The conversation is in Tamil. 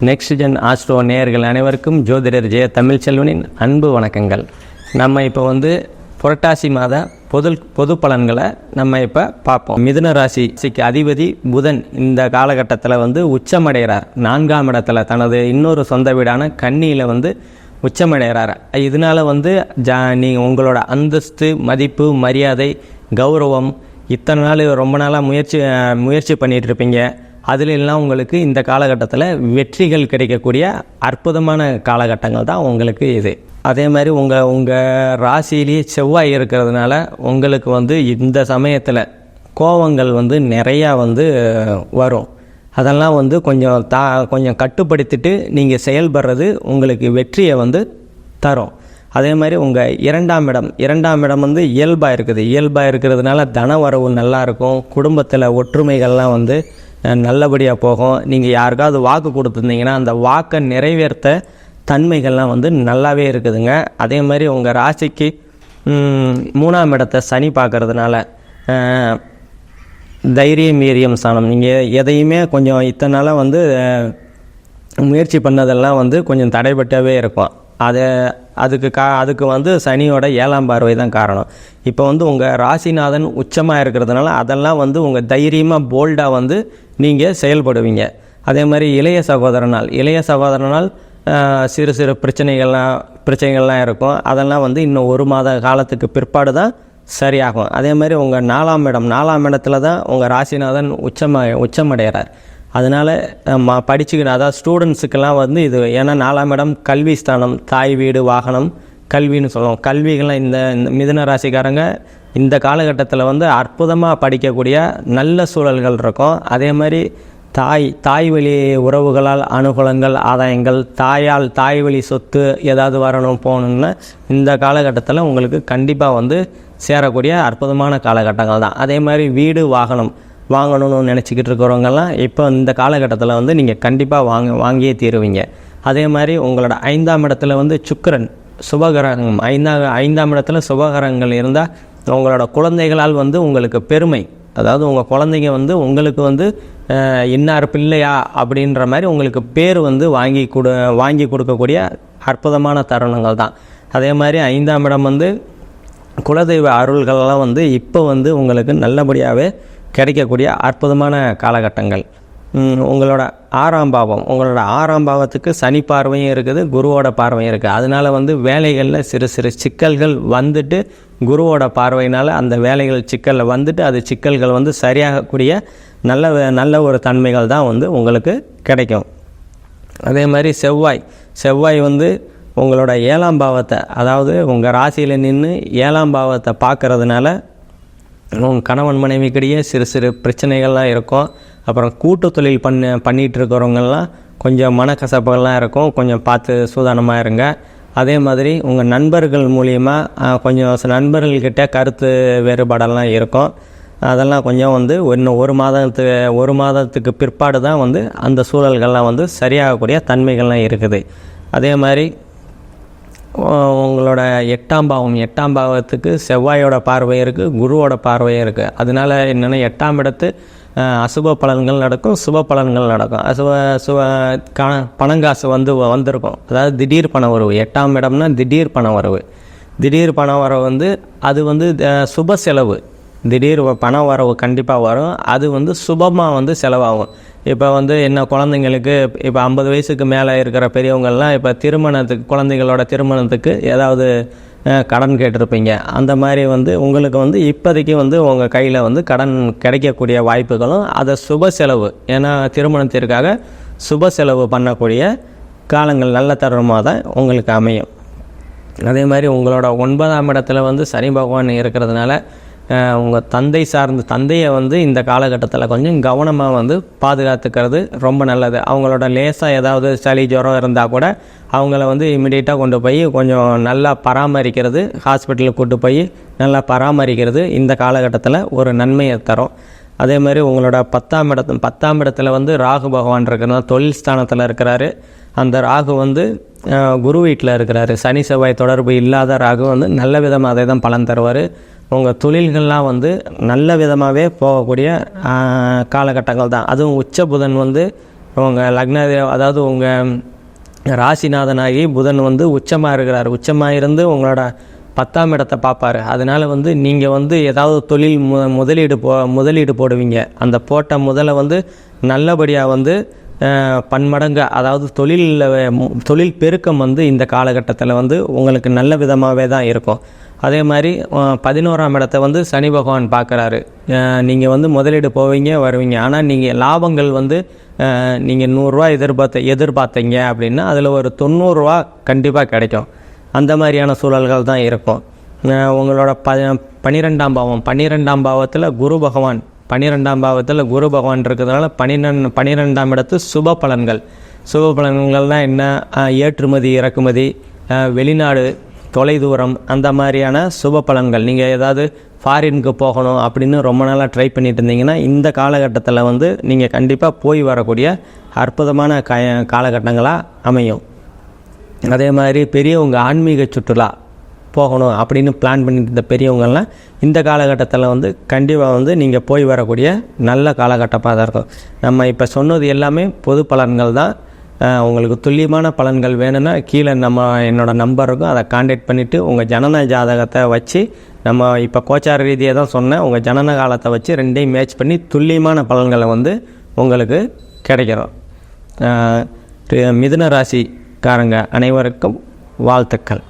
நெக்ஸ்ட் ஜென் ஆஸ்ட்ரோ நேயர்கள் அனைவருக்கும் ஜோதிடர் ஜெய தமிழ்ச்செல்வனின் அன்பு வணக்கங்கள். நம்ம இப்போ புரட்டாசி மாத பொது பலன்களை நம்ம இப்போ பார்ப்போம். மிதுன ராசிக்கு அதிபதி புதன் இந்த காலகட்டத்தில் உச்சமடைகிறார். 4ஆம் இடத்துல தனது இன்னொரு சொந்த வீடான கன்னியில் உச்சமடைகிறார். இதனால் நீங்கள் உங்களோட அந்தஸ்து, மதிப்பு, மரியாதை, கௌரவம் இத்தனை நாள் ரொம்ப நாளாக முயற்சி பண்ணிகிட்டு இருப்பீங்க. அதிலெல்லாம் உங்களுக்கு இந்த காலகட்டத்தில் வெற்றிகள் கிடைக்கக்கூடிய அற்புதமான காலகட்டங்கள் தான் உங்களுக்கு இது. அதே மாதிரி உங்கள் ராசியிலேயே செவ்வாய் இருக்கிறதுனால உங்களுக்கு இந்த சமயத்தில் கோபங்கள் நிறையா வரும். அதெல்லாம் கொஞ்சம் கட்டுப்படுத்திட்டு நீங்கள் செயல்படுறது உங்களுக்கு வெற்றியை தரும். அதே மாதிரி உங்கள் இரண்டாம் இடம் இயல்பாக இருக்குது. இயல்பாக இருக்கிறதுனால தன வரவு நல்லாயிருக்கும். குடும்பத்தில் ஒற்றுமைகள்லாம் நல்லபடியாக போகும். நீங்கள் யாருக்காவது வாக்கு கொடுத்துருந்தீங்கன்னா அந்த வாக்கை நிறைவேற்ற தன்மைகள்லாம் நல்லாவே இருக்குதுங்க. அதே மாதிரி உங்கள் ராசிக்கு 3ஆம் இடத்தை சனி பார்க்கறதுனால தைரியம், வீரியம், ஸ்தானம். நீங்கள் எதையுமே கொஞ்சம் இத்தனை நாளாக முயற்சி பண்ணதெல்லாம் கொஞ்சம் தடைபட்டவே இருக்கும். அதுக்கு சனியோட 7ஆம் பார்வை தான் காரணம். இப்போ உங்கள் ராசிநாதன் உச்சமாக இருக்கிறதுனால அதெல்லாம் உங்கள் தைரியமாக போல்டாக நீங்கள் செயல்படுவீங்க. அதே மாதிரி இளைய சகோதரனால் சிறு சிறு பிரச்சனைகள்லாம் இருக்கும். அதெல்லாம் இன்னும் 1 மாத காலத்துக்கு பிற்பாடு தான் சரியாகும். அதே மாதிரி உங்கள் 4ஆம் இடத்துல தான் உங்கள் ராசிநாதன் உச்சமடைகிறார். அதனால் படிச்சுக்கிட்டு, அதாவது ஸ்டூடெண்ட்ஸுக்கெல்லாம் இது ஏன்னா 4ஆம் இடம் கல்வி ஸ்தானம், தாய் வீடு, வாகனம், கல்வின்னு சொல்லுவோம். கல்விகள்லாம் இந்த மிதுன ராசிக்காரங்க இந்த காலகட்டத்தில் அற்புதமாக படிக்கக்கூடிய நல்ல சூழல்கள் இருக்கும். அதே மாதிரி தாய் வழி உறவுகளால் அனுகூலங்கள், ஆதாயங்கள், தாய் வழி சொத்து ஏதாவது வரணும் போகணுன்னா இந்த காலகட்டத்தில் உங்களுக்கு கண்டிப்பாக சேரக்கூடிய அற்புதமான காலகட்டங்கள் தான். அதே மாதிரி வீடு, வாகனம் வாங்கணும்னு நினச்சிக்கிட்டு இருக்கிறவங்கெல்லாம் இப்போ இந்த காலகட்டத்தில் நீங்கள் கண்டிப்பாக வாங்கியே தீருவீங்க. அதே மாதிரி உங்களோட 5ஆம் இடத்துல சுக்கிரன் சுபகிரகம். 5ஆம் இடத்துல சுபகிரகங்கள் இருந்தால் உங்களோட குழந்தைகளால் உங்களுக்கு பெருமை. அதாவது உங்கள் குழந்தைங்க உங்களுக்கு இன்னார் பிள்ளையா அப்படின்ற மாதிரி உங்களுக்கு பேர் வாங்கி கொடுக்கக்கூடிய அற்புதமான தருணங்கள் தான். அதே மாதிரி 5ஆம் இடம் குலதெய்வ அருள்களெல்லாம் இப்போ உங்களுக்கு நல்லபடியாகவே கிடைக்கக்கூடிய அற்புதமான காலகட்டங்கள். உங்களோட 6ஆம் பாவத்துக்கு சனி பார்வையும் இருக்குது, குருவோட பார்வையும் இருக்குது. அதனால் வேலைகளில் சிறு சிறு சிக்கல்கள் குருவோட பார்வையினால் அந்த வேலைகள் சிக்கலில் அது சிக்கல்கள் சரியாகக்கூடிய நல்ல ஒரு தன்மைகள் தான் உங்களுக்கு கிடைக்கும். அதே மாதிரி செவ்வாய் உங்களோட 7ஆம் பாவத்தை, அதாவது உங்கள் ராசியில் நின்று 7ஆம் பாவத்தை பார்க்கறதுனால உங்கள் கணவன் மனைவிக்கிடையே சிறு சிறு பிரச்சனைகள்லாம் இருக்கும். அப்புறம் கூட்டு தொழில் பண்ணிகிட்டு இருக்கிறவங்கெல்லாம் கொஞ்சம் மனக்கசப்புகள்லாம் இருக்கும். கொஞ்சம் பார்த்து சூதானமாக இருங்க. அதே மாதிரி உங்கள் நண்பர்கள் மூலியமாக கொஞ்சம் நண்பர்கள்கிட்ட கருத்து வேறுபாடெல்லாம் இருக்கும். அதெல்லாம் கொஞ்சம் இன்னும் 1 மாதத்துக்கு பிற்பாடு தான் அந்த சூழல்கள்லாம் சரியாகக்கூடிய தன்மைகள்லாம் இருக்குது. அதே மாதிரி உங்களோட 8ஆம் பாவத்துக்கு செவ்வாயோட பார்வை இருக்குது, குருவோட பார்வையும் இருக்குது. அதனால் என்னென்னா 8ஆம் இடத்து அசுப பலன்கள் நடக்கும், சுப பலன்கள் நடக்கும். பணங்காசு வந்திருக்கும். அதாவது திடீர் பண வரவு. 8ஆம் இடம்னா திடீர் பண வரவு. திடீர் பண வரவு அது சுப செலவு. திடீர் பண வரவு கண்டிப்பாக வரும். அது சுபமாக செலவாகும். இப்போ என்ன குழந்தைங்களுக்கு இப்போ 50 வயசுக்கு மேலே இருக்கிற பெரியவங்கள்லாம் இப்போ குழந்தைகளோட திருமணத்துக்கு ஏதாவது கடன் கேட்டிருப்பீங்க. அந்த மாதிரி உங்களுக்கு இப்போதைக்கு உங்கள் கையில் கடன் கிடைக்கக்கூடிய வாய்ப்புகளும், அதை சுப செலவு, ஏன்னா திருமணத்திற்காக சுப செலவு பண்ணக்கூடிய காலங்கள் நல்ல தருணமாக தான் உங்களுக்கு அமையும். அதே மாதிரி உங்களோட 9ஆம் இடத்துல சனி பகவான் இருக்கிறதுனால உங்கள் தந்தையை இந்த காலகட்டத்தில் கொஞ்சம் கவனமாக பாதுகாத்துக்கிறது ரொம்ப நல்லது. அவங்களோட லேசாக ஏதாவது சளி ஜுரம் இருந்தால் கூட அவங்கள இமிடியேட்டாக கொண்டு போய் கொஞ்சம் நல்லா பராமரிக்கிறது, ஹாஸ்பிட்டலுக்கு கூட்டு போய் நல்லா பராமரிக்கிறது இந்த காலகட்டத்தில் ஒரு நன்மையை தரும். அதே மாதிரி உங்களோட 10ஆம் இடத்துல ராகு பகவான் இருக்கிறதுனால தொழில் ஸ்தானத்தில் இருக்கிறாரு. அந்த ராகு குரு வீட்டில் இருக்கிறாரு. சனி செவ்வாய் தொடர்பு இல்லாத ராகு நல்ல விதமாக அதை தான் பலன் தருவார். உங்கள் தொழில்கள்லாம் நல்ல விதமாகவே போகக்கூடிய காலகட்டங்கள் தான். அதுவும் உச்ச புதன் உங்கள் அதாவது உங்கள் ராசிநாதனாகி புதன் வந்து உச்சமாக இருக்கிறார். உச்சமாக இருந்து உங்களோட 10ஆம் இடத்தை பார்ப்பார். அதனால் வந்து நீங்கள் வந்து ஏதாவது தொழில் முதலீடு போடுவீங்க. அந்த போட்ட முதலை வந்து நல்லபடியாக வந்து பன்மடங்கு, அதாவது தொழில் பெருக்கம் வந்து இந்த காலகட்டத்தில் வந்து உங்களுக்கு நல்ல விதமாகவே தான் இருக்கும். அதே மாதிரி 11ஆம் இடத்தை வந்து சனி பகவான் பார்க்குறாரு. நீங்கள் வந்து முதலீடு போவீங்க வருவீங்க. ஆனால் நீங்கள் லாபங்கள் வந்து நீங்கள் 100 ரூபா எதிர்பார்த்தீங்க அப்படின்னா அதில் ஒரு 90 ரூபா கண்டிப்பாக கிடைக்கும். அந்த மாதிரியான சூழல்கள் தான் இருக்கும். உங்களோட 12ஆம் பாவத்தில் குரு பகவான் 12ஆம் பாவத்தில் குரு பகவான் இருக்கிறதுனால 12ஆம் இடத்து சுப பலன்கள்னால் என்ன? ஏற்றுமதி இறக்குமதி, வெளிநாடு, தொலைதூரம், அந்த மாதிரியான சுப பலன்கள். நீங்கள் ஏதாவது ஃபாரினுக்கு போகணும் அப்படின்னு ரொம்ப நாளாக ட்ரை பண்ணிட்டு இருந்தீங்கன்னா இந்த காலகட்டத்தில் வந்து நீங்கள் கண்டிப்பாக போய் வரக்கூடிய அற்புதமான காலகட்டங்களாக அமையும். அதே மாதிரி பெரியவங்க ஆன்மீக சுற்றுலா போகணும் அப்படின்னு பிளான் பண்ணிட்டு இருந்த பெரியவங்கள்லாம் இந்த காலகட்டத்தில் வந்து கண்டிப்பாக வந்து நீங்கள் போய் வரக்கூடிய நல்ல காலகட்டமாக தான் இருக்கும். நம்ம இப்போ சொன்னது எல்லாமே பொது பலன்கள் தான். உங்களுக்கு துல்லியமான பலன்கள் வேணும்னா கீழே என்னோடய நம்பர் இருக்கும், அதை கான்டாக்ட் பண்ணிவிட்டு உங்கள் ஜனன ஜாதகத்தை வச்சு, நம்ம இப்போ கோச்சார ரீதியாக தான் சொன்னேன், உங்கள் ஜனன காலத்தை வச்சு 2ஐயும் மேட்ச் பண்ணி துல்லியமான பலன்களை வந்து உங்களுக்கு கிடைக்கிறோம். மிதுன ராசிக்காரங்க அனைவருக்கும் வாழ்த்துக்கள்.